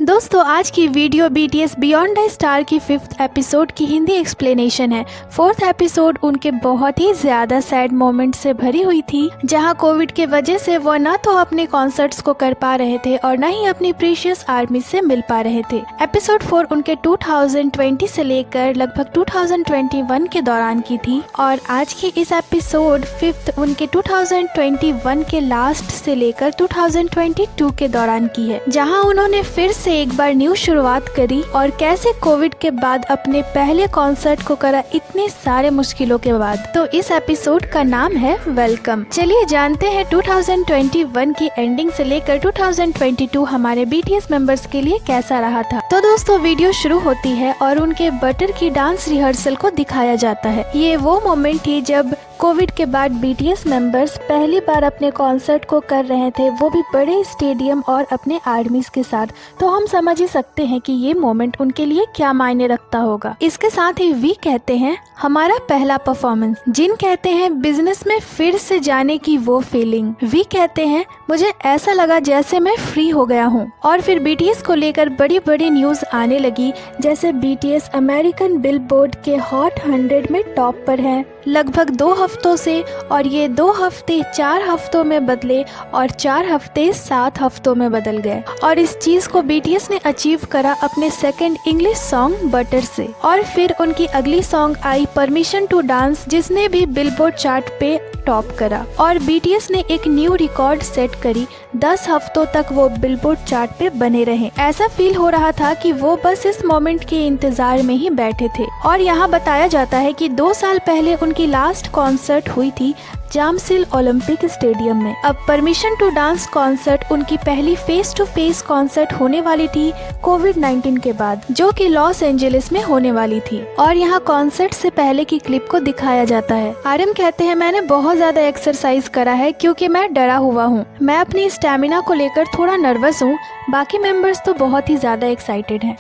दोस्तों आज की video BTS beyond the star की 5th एपिसोड की हिंदी एक्सप्लेनेशन है। 4th एपिसोड उनके बहुत ही ज्यादा सैड मोमेंट से भरी हुई थी, जहां कोविड के वजह से वो न तो अपने कॉन्सर्ट्स को कर पा रहे थे और न ही अपनी प्रीशियस आर्मी से मिल पा रहे थे। एपिसोड 4 उनके 2020 से लेकर लगभग 2021 के दौरान की थी और आज की इस एपिसोड 5th उनके 2021 के लास्ट से लेकर 2022 के दौरान की है, जहां उन्होंने फिर से एक बार न्यू शुरुआत करी और कैसे कोविड के बाद अपने पहले कॉन्सर्ट को करा इतने सारे मुश्किलों के बाद। तो इस एपिसोड का नाम है वेलकम। चलिए जानते हैं 2021 की एंडिंग से लेकर 2022 हमारे BTS मेंबर्स के लिए कैसा रहा था। तो दोस्तों वीडियो शुरू होती है और उनके बटर की डांस रिहर्सल को दिखाया जाता है। ये वो मोमेंट थी जब कोविड के बाद BTS मेंबर्स पहली बार अपने कॉन्सर्ट को कर रहे थे, वो भी बड़े स्टेडियम और अपने आर्मीज के साथ। तो हम समझ ही सकते हैं कि ये मोमेंट उनके लिए क्या मायने रखता होगा। इसके साथ ही वी कहते हैं हमारा पहला परफॉर्मेंस, जिन कहते हैं बिजनेस में फिर से जाने की वो फीलिंग। वी कहते हैं मुझे ऐसा लगा जैसे मैं फ्री हो गया हूँ। और फिर BTS को लेकर बड़ी बड़ी न्यूज आने लगी, जैसे BTS अमेरिकन बिलबोर्ड के हॉट 100 में टॉप पर है लगभग 2 हफ्तों से, और ये 2 हफ्ते 4 हफ्तों में बदले और 4 हफ्ते 7 हफ्तों में बदल गए। और इस चीज को BTS ने अचीव करा अपने सेकंड इंग्लिश सॉन्ग बटर से। और फिर उनकी अगली सॉन्ग आई परमिशन टू डांस, जिसने भी बिलबोर्ड चार्ट पे टॉप करा और BTS ने एक न्यू रिकॉर्ड सेट करी। 10 हफ्तों तक वो बिलबोर्ड चार्ट पे बने रहे। ऐसा फील हो रहा था कि वो बस इस मोमेंट के इंतजार में ही बैठे थे। और यहाँ बताया जाता है कि 2 साल पहले उनकी लास्ट कॉन्सर्ट हुई थी जामसिल ओलंपिक स्टेडियम में। अब परमिशन टू डांस कॉन्सर्ट उनकी पहली फेस टू फेस कॉन्सर्ट होने वाली थी कोविड-19 के बाद, जो कि लॉस एंजलिस में होने वाली थी। और यहाँ कॉन्सर्ट से पहले की क्लिप को दिखाया जाता है। RM कहते हैं मैंने बहुत ज्यादा एक्सरसाइज करा है क्योंकि मैं डरा हुआ हूँ। मैं अपनी स्टेमिना को लेकर थोड़ा नर्वस हूँ। बाकी मेंबर्स तो बहुत ही ज्यादा एक्साइटेड हैं।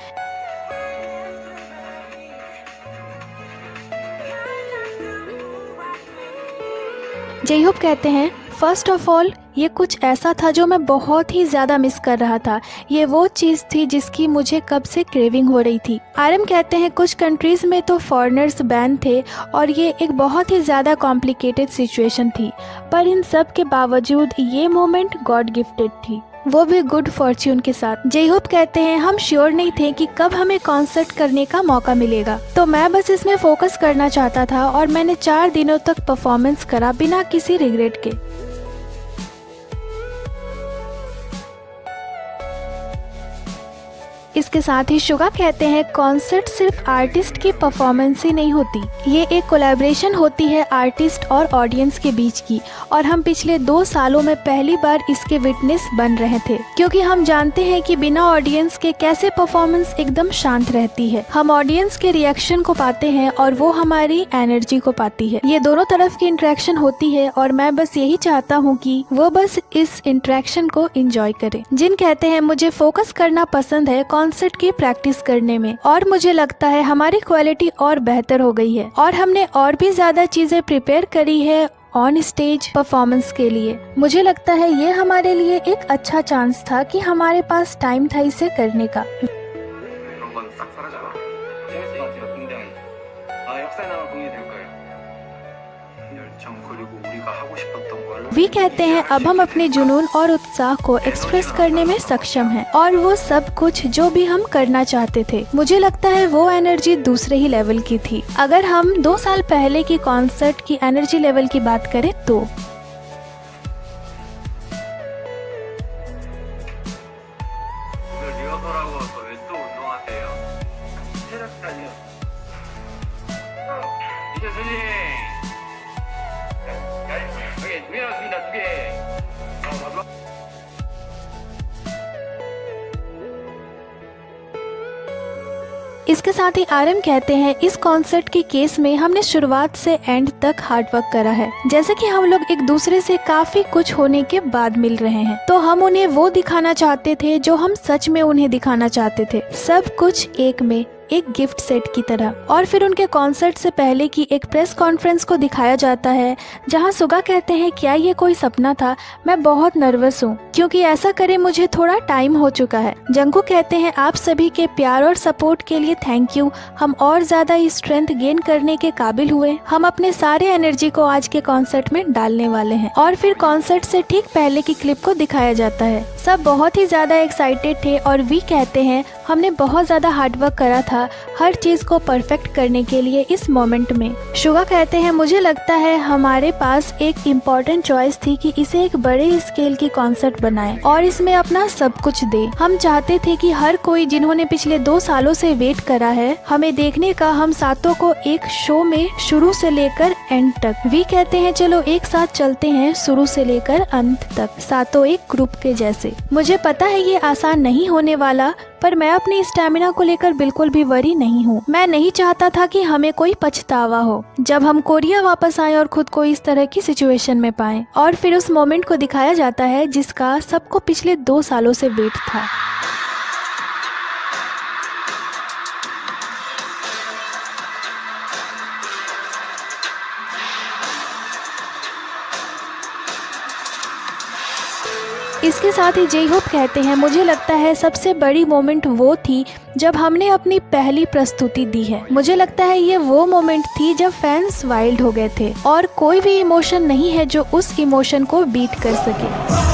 जेहोप कहते हैं फर्स्ट ऑफ ऑल ये कुछ ऐसा था जो मैं बहुत ही ज़्यादा मिस कर रहा था। ये वो चीज़ थी जिसकी मुझे कब से क्रेविंग हो रही थी। RM कहते हैं कुछ कंट्रीज़ में तो फॉरेनर्स बैन थे और ये एक बहुत ही ज़्यादा कॉम्प्लिकेटेड सिचुएशन थी, पर इन सब के बावजूद ये मोमेंट गॉड गिफ्टेड थी, वो भी गुड फॉर्च्यून के साथ। जेहोप कहते हैं हम श्योर नहीं थे कि कब हमें कॉन्सर्ट करने का मौका मिलेगा, तो मैं बस इसमें फोकस करना चाहता था और मैंने 4 दिनों तक परफॉर्मेंस करा बिना किसी रिग्रेट के। इसके साथ ही शुगा कहते हैं कॉन्सर्ट सिर्फ आर्टिस्ट की परफॉर्मेंस ही नहीं होती, ये एक कोलैबोरेशन होती है आर्टिस्ट और ऑडियंस के बीच की। और हम पिछले 2 सालों में पहली बार इसके विटनेस बन रहे थे, क्योंकि हम जानते हैं कि बिना ऑडियंस के कैसे परफॉर्मेंस एकदम शांत रहती है। हम ऑडियंस के रिएक्शन को पाते हैं और वो हमारी एनर्जी को पाती है। ये दोनों तरफ की इंटरेक्शन होती है और मैं बस यही चाहता हूँ कि वो बस इस इंटरेक्शन को एंजॉय करे। जिन कहते हैं मुझे फोकस करना पसंद है कॉन्सर्ट की प्रैक्टिस करने में, और मुझे लगता है हमारी क्वालिटी और बेहतर हो गई है और हमने और भी ज्यादा चीजें प्रिपेयर करी है ऑन स्टेज परफॉर्मेंस के लिए। मुझे लगता है ये हमारे लिए एक अच्छा चांस था कि हमारे पास टाइम था इसे करने का। वी कहते हैं अब हम अपने जुनून और उत्साह को एक्सप्रेस करने में सक्षम हैं और वो सब कुछ जो भी हम करना चाहते थे, मुझे लगता है वो एनर्जी दूसरे ही लेवल की थी। अगर हम 2 साल पहले की कॉन्सर्ट की एनर्जी लेवल की बात करें तो इसके साथ ही RM कहते हैं इस कॉन्सर्ट के केस में हमने शुरुआत से एंड तक हार्ड वर्क करा है। जैसे कि हम लोग एक दूसरे से काफी कुछ होने के बाद मिल रहे हैं, तो हम उन्हें वो दिखाना चाहते थे जो हम सच में उन्हें दिखाना चाहते थे। सब कुछ एक में एक गिफ्ट सेट की तरह। और फिर उनके कॉन्सर्ट से पहले की एक प्रेस कॉन्फ्रेंस को दिखाया जाता है जहां सुगा कहते हैं क्या ये कोई सपना था, मैं बहुत नर्वस हूँ क्योंकि ऐसा करे मुझे थोड़ा टाइम हो चुका है। जंगकुक कहते हैं आप सभी के प्यार और सपोर्ट के लिए थैंक यू, हम और ज्यादा स्ट्रेंथ गेन करने के काबिल हुए, हम अपने सारे एनर्जी को आज के कॉन्सर्ट में डालने वाले हैं। और फिर कॉन्सर्ट से ठीक पहले की क्लिप को दिखाया जाता है। सब बहुत ही ज्यादा एक्साइटेड थे और वी कहते हैं हमने बहुत ज्यादा हार्डवर्क करा था हर चीज को परफेक्ट करने के लिए इस मोमेंट में। सुगा कहते हैं मुझे लगता है हमारे पास एक इम्पोर्टेंट चॉइस थी कि इसे एक बड़े स्केल की कॉन्सर्ट बनाएं और इसमें अपना सब कुछ दे। हम चाहते थे कि हर कोई जिन्होंने पिछले 2 सालों से वेट करा है हमें देखने का, हम सातों को एक शो में शुरू से लेकर एंड तक। वी कहते हैं चलो एक साथ चलते हैं शुरू से लेकर अंत तक, सातों एक ग्रुप के जैसे। मुझे पता है ये आसान नहीं होने वाला, पर मैं अपनी स्टैमिना को लेकर बिल्कुल भी वरी नहीं हूँ। मैं नहीं चाहता था कि हमें कोई पछतावा हो जब हम कोरिया वापस आए और खुद को इस तरह की सिचुएशन में पाएं। और फिर उस मोमेंट को दिखाया जाता है जिसका सबको पिछले 2 सालों से वेट था। इसके साथ ही जेहोप कहते हैं मुझे लगता है सबसे बड़ी मोमेंट वो थी जब हमने अपनी पहली प्रस्तुति दी है। मुझे लगता है ये वो मोमेंट थी जब फैंस वाइल्ड हो गए थे और कोई भी इमोशन नहीं है जो उस इमोशन को बीट कर सके।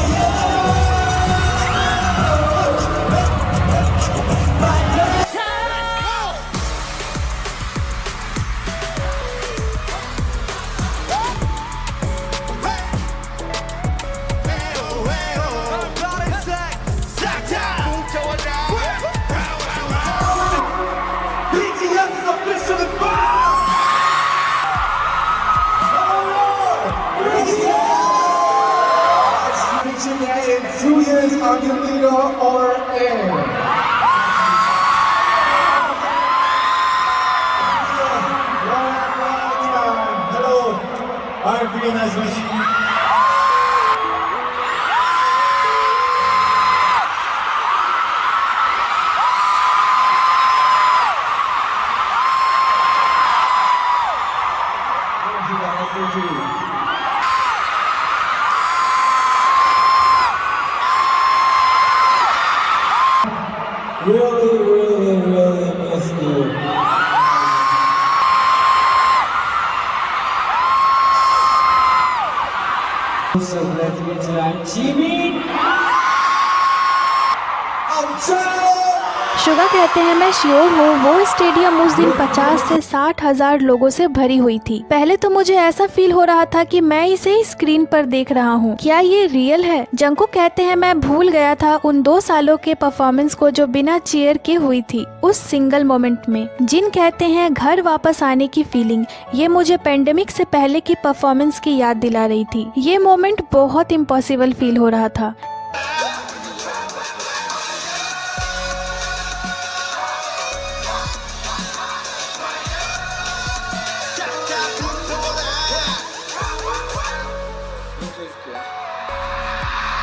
In 2 years on the leader or air. Hello, I'm Korean Aswashi. Thank you. Really miss you. So glad to meet you. I'm Jimin. I'm Joe. सुगा कहते हैं मैं श्योर हूँ वो स्टेडियम उस दिन 50 से 60 हजार लोगों से भरी हुई थी। पहले तो मुझे ऐसा फील हो रहा था कि मैं इसे स्क्रीन पर देख रहा हूँ, क्या ये रियल है। जंगकुक कहते हैं मैं भूल गया था उन 2 सालों के परफॉर्मेंस को जो बिना चीयर के हुई थी उस सिंगल मोमेंट में। जिन कहते हैं घर वापस आने की फीलिंग, ये मुझे पेंडेमिक से पहले की परफॉर्मेंस की याद दिला रही थी। ये मोमेंट बहुत इम्पॉसिबल फील हो रहा था।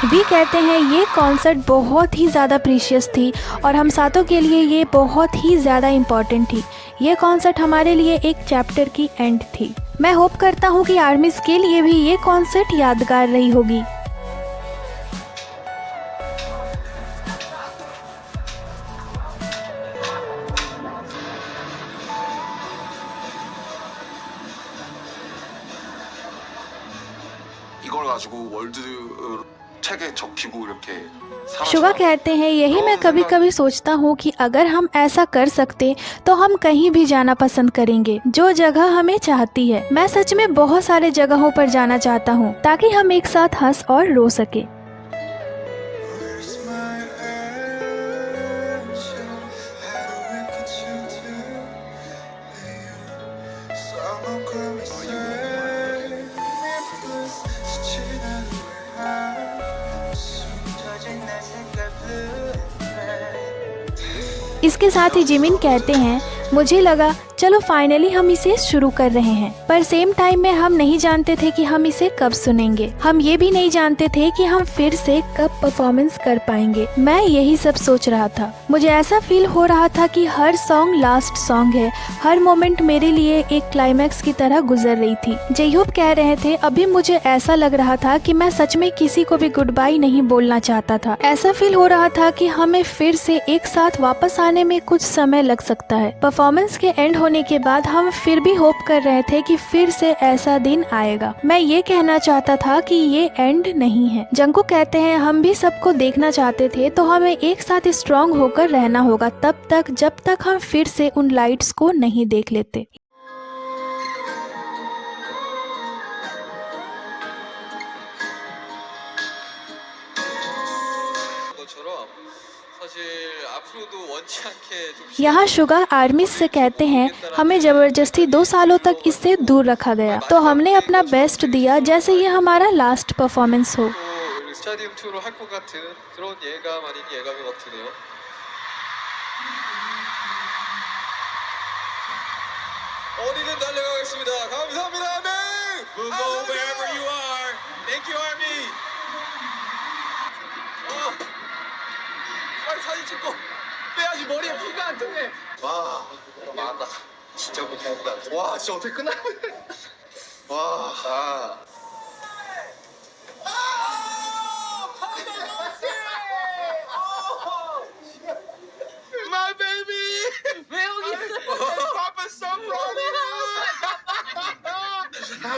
भी कहते हैं ये कॉन्सर्ट बहुत ही ज़्यादा प्रीशियस थी और हम सातों के लिए ये बहुत ही ज़्यादा इम्पॉर्टेंट थी। ये कॉन्सर्ट हमारे लिए एक चैप्टर की एंड थी। मैं होप करता हूँ कि आर्मीज के लिए भी ये कॉन्सर्ट यादगार रही होगी। 이걸 가지고 월드 책에 적히고 이렇게 शुगा कहते हैं यही मैं कभी कभी सोचता हूँ कि अगर हम ऐसा कर सकते तो हम कहीं भी जाना पसंद करेंगे जो जगह हमें चाहती है। मैं सच में बहुत सारे जगहों पर जाना चाहता हूँ ताकि हम एक साथ हंस और रो सके। इसके साथ ही जिमिन कहते हैं मुझे लगा चलो फाइनली हम इसे शुरू कर रहे हैं। पर सेम टाइम में हम नहीं जानते थे कि हम इसे कब सुनेंगे। हम ये भी नहीं जानते थे कि हम फिर से कब परफॉर्मेंस कर पाएंगे। मैं यही सब सोच रहा था। मुझे ऐसा फील हो रहा था कि हर सॉन्ग लास्ट सॉन्ग है। हर मोमेंट मेरे लिए एक क्लाइमैक्स की तरह गुजर रही थी। जयहोप कह रहे थे, अभी मुझे ऐसा लग रहा था कि मैं सच में किसी को भी गुड बाय नहीं बोलना चाहता था। ऐसा फील हो रहा था कि हमें फिर से एक साथ वापस आने में कुछ समय लग सकता है। परफॉर्मेंस के एंड होने के बाद हम फिर भी होप कर रहे थे कि फिर से ऐसा दिन आएगा। मैं ये कहना चाहता था कि ये एंड नहीं है। जंगकुक कहते हैं, हम भी सबको देखना चाहते थे तो हमें एक साथ स्ट्रॉन्ग होकर रहना होगा तब तक जब तक हम फिर से उन लाइट्स को नहीं देख लेते। यहाँ शुगर आर्मी से कहते हैं, हमें जबरदस्ती 2 सालों तक इससे दूर रखा गया तो हमने अपना बेस्ट दिया जैसे ये हमारा लास्ट परफॉर्मेंस हो। 스타디움 2로 할 것 같은 그런 예감 아닌 예감이 막 드네요. 어디든 달려가겠습니다. 감사합니다, 아미! We'll go wherever you are. Thank you, Army. 빨리 사진 찍고 빼야지 머리에 피가 안 통해. 와, 망한다. 진짜 못한다. 와, 진짜 어떻게 끝나? 와, My baby! 왜 여기 있어? Papa's so proud of you!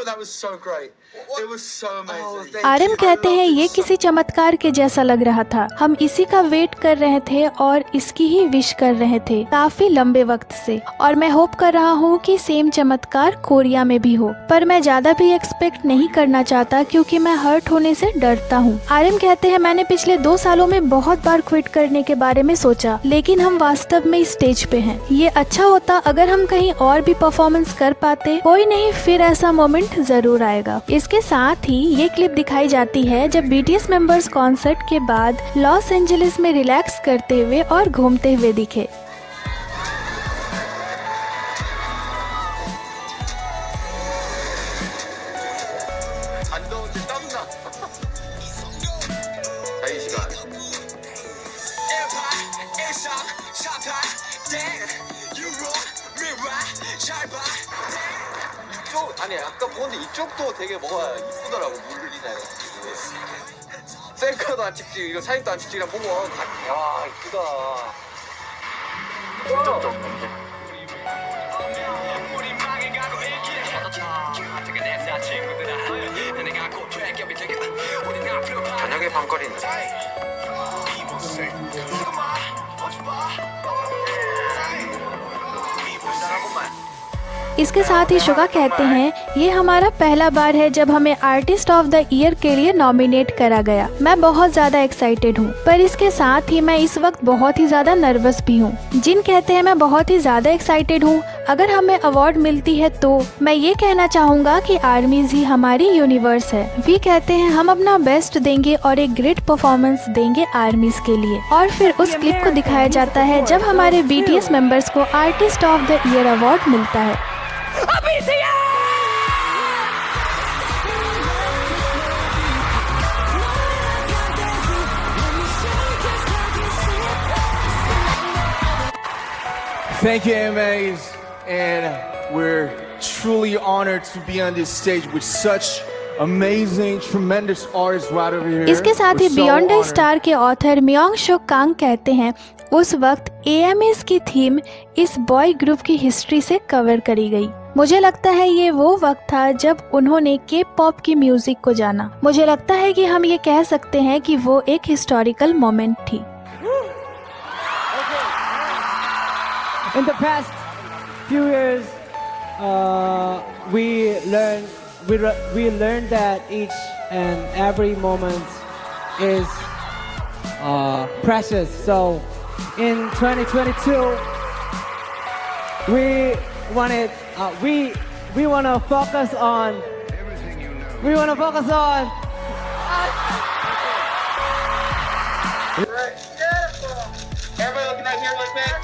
That was so great. It was so amazing. RM कहते हैं, ये किसी चमत्कार के जैसा लग रहा था। हम इसी का वेट कर रहे थे और इसकी ही विश कर रहे थे काफी लंबे वक्त से। और मैं होप कर रहा हूँ कि सेम चमत्कार कोरिया में भी हो। पर मैं ज्यादा भी एक्सपेक्ट नहीं करना चाहता क्योंकि मैं हर्ट होने से डरता हूँ। आरएम कहते हैं, मैंने पिछले 2 सालों में बहुत बार क्विट करने के बारे में सोचा, लेकिन हम वास्तव में स्टेज पे हैं। ये अच्छा होता अगर हम कहीं और भी परफॉर्मेंस कर पाते। कोई नहीं, फिर ऐसा मोमेंट जरूर आएगा। इसके साथ ही ये क्लिप दिखाई जाती है जब बीटीएस मेंबर्स कॉन्सर्ट के बाद लॉस एंजलिस में रिलैक्स करते हुए और घूमते हुए दिखे। 아니 아까 보는데 이쪽도 되게 뭐가 이쁘더라고. 물리나 이런. 셀카도 안 찍지, 이거 사진도 안 찍지, 그냥 보고 야 이쁘다. 진짜 없는데. 저녁에 밤거리인데. इसके साथ ही शुगा कहते हैं, ये हमारा पहला बार है जब हमें आर्टिस्ट ऑफ द ईयर के लिए नॉमिनेट करा गया। मैं बहुत ज्यादा एक्साइटेड हूँ, पर इसके साथ ही मैं इस वक्त बहुत ही ज्यादा नर्वस भी हूँ। जिन कहते हैं मैं बहुत ही ज्यादा एक्साइटेड हूँ। अगर हमें अवार्ड मिलती है तो मैं ये कहना चाहूँगा कि आर्मीज ही हमारी यूनिवर्स है। वी कहते हैं, हम अपना बेस्ट देंगे और एक ग्रेट परफॉर्मेंस देंगे आर्मीज के लिए। और फिर उस क्लिप को दिखाया जाता है जब हमारे बीटीएस मेंबर्स को artist of the year award मिलता है। Thank you, AMAs, and we're truly honored to be on this stage with such amazing, tremendous artists right over here. इसके साथ ही We're so beyond the honored. Star के author मियोंग शुक Kong कहते हैं, उस वक्त AMAs की थीम इस बॉय ग्रुप की हिस्ट्री से कवर करी गई। मुझे लगता है ये वो वक्त था जब उन्होंने के पॉप की म्यूजिक को जाना। मुझे लगता है कि हम ये कह सकते हैं कि वो एक हिस्टोरिकल मोमेंट थी। In the past few years, we learned that each and every moment is precious. So, in 2022, we want to focus on. We want to focus on. Everybody looking out here like that.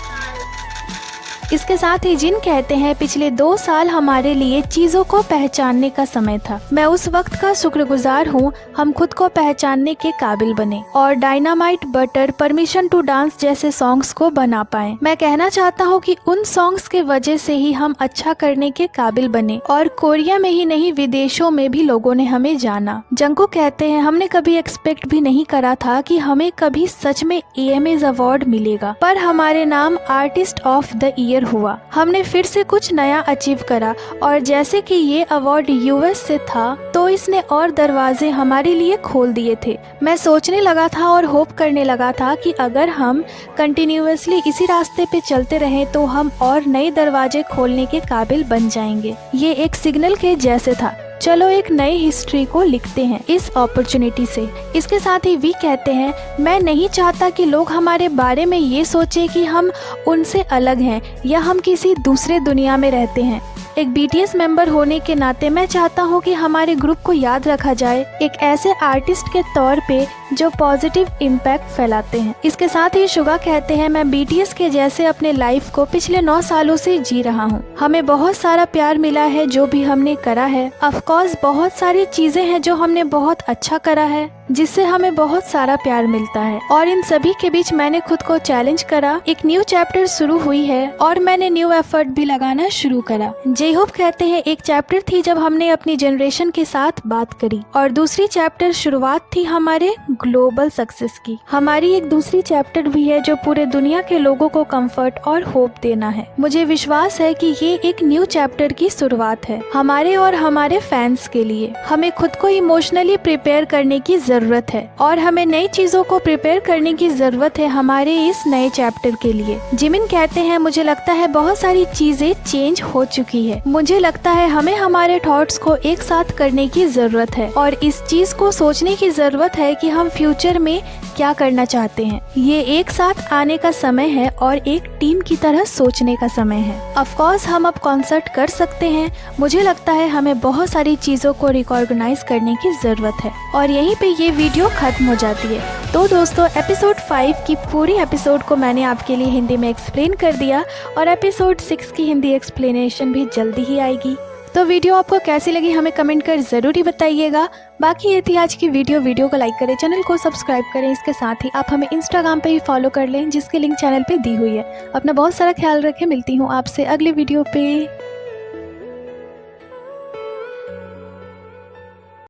इसके साथ ही जिन कहते हैं पिछले 2 साल हमारे लिए चीजों को पहचानने का समय था। मैं उस वक्त का शुक्रगुजार हूँ, हम खुद को पहचानने के काबिल बने और Dynamite, Butter, Permission to Dance जैसे सॉन्ग्स को बना पाए। मैं कहना चाहता हूँ कि उन सॉन्ग्स के वजह से ही हम अच्छा करने के काबिल बने और कोरिया में ही नहीं विदेशों में भी लोगों ने हमें जाना। जंगकुक कहते हैं हमने कभी एक्सपेक्ट भी नहीं करा था कि हमें कभी सच में AMAs अवार्ड मिलेगा, पर हमारे नाम आर्टिस्ट ऑफ द ईयर हुआ। हमने फिर से कुछ नया अचीव करा और जैसे कि ये अवार्ड US से था तो इसने और दरवाजे हमारे लिए खोल दिए थे। मैं सोचने लगा था और होप करने लगा था कि अगर हम कंटिन्यूअसली इसी रास्ते पे चलते रहें तो हम और नए दरवाजे खोलने के काबिल बन जाएंगे। ये एक सिग्नल के जैसे था, चलो एक नई हिस्ट्री को लिखते हैं इस अपॉर्चुनिटी से। इसके साथ ही वी कहते हैं मैं नहीं चाहता कि लोग हमारे बारे में ये सोचे कि हम उनसे अलग हैं या हम किसी दूसरे दुनिया में रहते हैं। एक BTS मेंबर होने के नाते मैं चाहता हूँ कि हमारे ग्रुप को याद रखा जाए एक ऐसे आर्टिस्ट के तौर पे जो पॉजिटिव इम्पैक्ट फैलाते हैं। इसके साथ ही शुगा कहते हैं मैं BTS के जैसे अपने लाइफ को पिछले 9 सालों से जी रहा हूँ। हमें बहुत सारा प्यार मिला है जो भी हमने करा है। ऑफ कोर्स बहुत सारी चीजें हैं जो हमने बहुत अच्छा करा है जिससे हमें बहुत सारा प्यार मिलता है और इन सभी के बीच मैंने खुद को चैलेंज करा। एक न्यू चैप्टर शुरू हुई है और मैंने न्यू एफर्ट भी लगाना शुरू करा। J-Hope कहते हैं एक चैप्टर थी जब हमने अपनी जनरेशन के साथ बात करी और दूसरी चैप्टर शुरुआत थी हमारे ग्लोबल सक्सेस की। हमारी एक दूसरी चैप्टर भी है जो पूरे दुनिया के लोगों को कंफर्ट और होप देना है। मुझे विश्वास है कि ये एक न्यू चैप्टर की शुरुआत है हमारे और हमारे फैंस के लिए। हमें खुद को इमोशनली प्रिपेयर करने की जरूरत है और हमें नई चीजों को प्रिपेयर करने की जरूरत है हमारे इस नए चैप्टर के लिए। जिमिन कहते हैं मुझे लगता है बहुत सारी चीजें चेंज हो चुकी है। मुझे लगता है हमें हमारे थॉट्स को एक साथ करने की जरूरत है और इस चीज को सोचने की जरूरत है कि हम फ्यूचर में क्या करना चाहते हैं। ये एक साथ आने का समय है और एक टीम की तरह सोचने का समय है। ऑफ कोर्स हम अब कॉन्सर्ट कर सकते हैं। मुझे लगता है हमें बहुत सारी चीजों को रिकॉर्गनाइज करने की जरूरत है और यहीं पे ये वीडियो खत्म हो जाती है। तो दोस्तों एपिसोड 5 की पूरी एपिसोड को मैंने आपके लिए हिंदी में एक्सप्लेन कर दिया और एपिसोड 6 की हिंदी एक्सप्लेनेशन भी जल्दी ही आएगी। तो वीडियो आपको कैसी लगी हमें कमेंट कर जरूर ही बताइएगा। बाकी ये थी आज की वीडियो को लाइक करें, चैनल को सब्सक्राइब करें। इसके साथ ही आप हमें इंस्टाग्राम पे भी फॉलो कर लें जिसकी लिंक चैनल पे दी हुई है। अपना बहुत सारा ख्याल रखें, मिलती हूँ आपसे अगली वीडियो पे।